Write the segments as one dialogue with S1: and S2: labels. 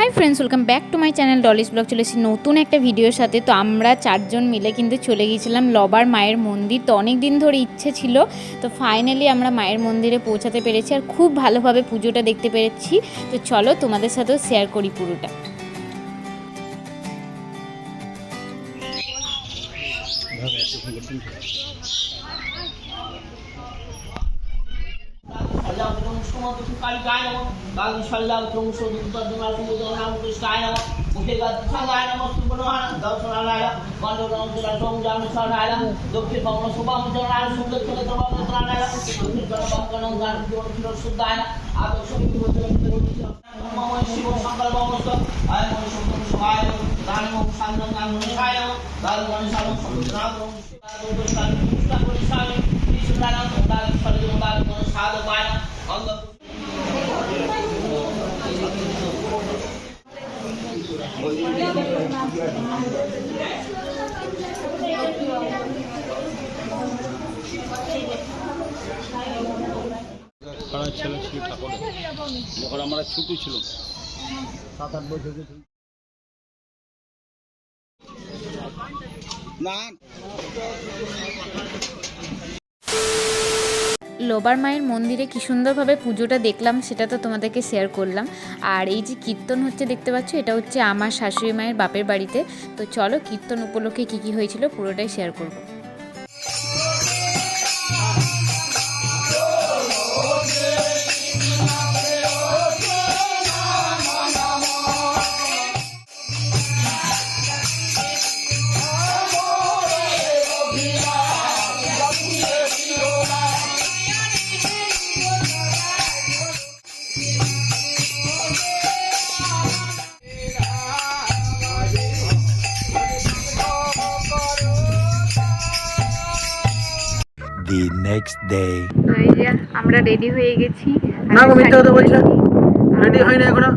S1: Hi friends, welcome back to my channel Dolly's blog. চলে এসেছি নতুন একটা ভিডিওর সাথে। তো আমরা চারজন মিলে কিন্তু চলে গিয়েছিলাম লবার মায়ের মন্দির। তো অনেক দিন ধরে ইচ্ছে ছিল, তো ফাইনালি আমরা মায়ের মন্দিরে পৌঁছাতে পেরেছি আর খুব ভালোভাবে পুজোটা দেখতে পেরেছি। তো চলো তোমাদের সাথেও শেয়ার করি পুরোটা।
S2: ছেলে ছিল ঠাকুর, যখন আমরা ছোট ছিল 7-8 বছর না।
S1: লোবার মায়ের মন্দিরে কী সুন্দরভাবে পুজোটা দেখলাম সেটা তো তোমাদেরকে শেয়ার করলাম। আর এই যে কীর্তন হচ্ছে দেখতে পাচ্ছ, এটা হচ্ছে আমার শাশুড়ি মায়ের বাপের বাড়িতে। তো চলো কীর্তন উপলক্ষে কী কী হয়েছিল পুরোটাই শেয়ার করব।
S3: The next day.
S1: তো এই যে আমরা রেডি হয়ে গেছি।
S2: না গো, মিথ্যা কথা বলছো, রেডি হই না এখনো।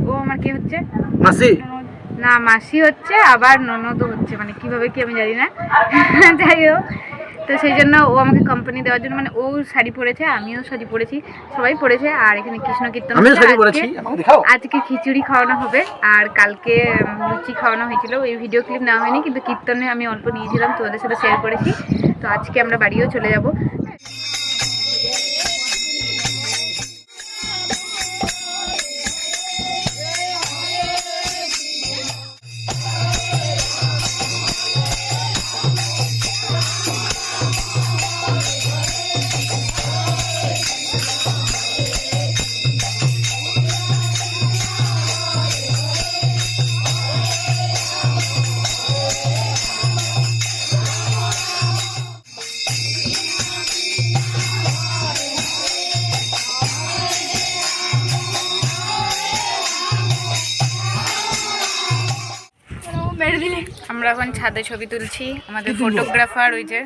S1: ও আমার কি হচ্ছে?
S2: মাসি
S1: না, মাসি হচ্ছে, আবার ননদও হচ্ছে, মানে কিভাবে কি আমি জানি না। যাই হোক, তো সেই জন্য ও আমাকে কোম্পানি দেওয়ার জন্য, মানে ও শাড়ি পরেছে, আমিও শাড়ি পরেছি, সবাই পরেছে। আর এখানে কৃষ্ণ কীর্তন আজকে খিচুড়ি খাওয়ানো হবে, আর কালকে লুচি খাওয়ানো হয়েছিল। ওই ভিডিও ক্লিপ নেওয়া হয়নি, কিন্তু কীর্তনে আমি অল্প নিয়েছিলাম, তো ওদের সাথে শেয়ার করেছি। তো আজকে আমরা বাড়িও চলে যাব। আমরা এখন ছাদে ছবি তুলছি, আমাদের ফটোগ্রাফার ওই যে